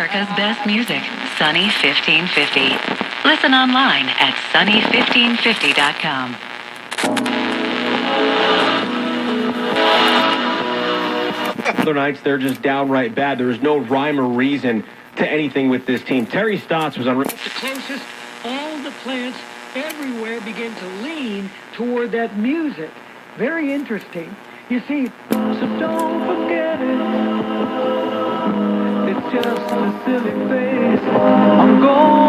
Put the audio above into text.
America's best music, Sunny 1550. Listen online at sunny1550.com. Other nights, they're just downright bad. There is no rhyme or reason to anything with this team. Terry Stotts was on... The closest, all the plants everywhere begin to lean toward that music. Very interesting. You see, so don't forget it. It's just a silly face. I'm going.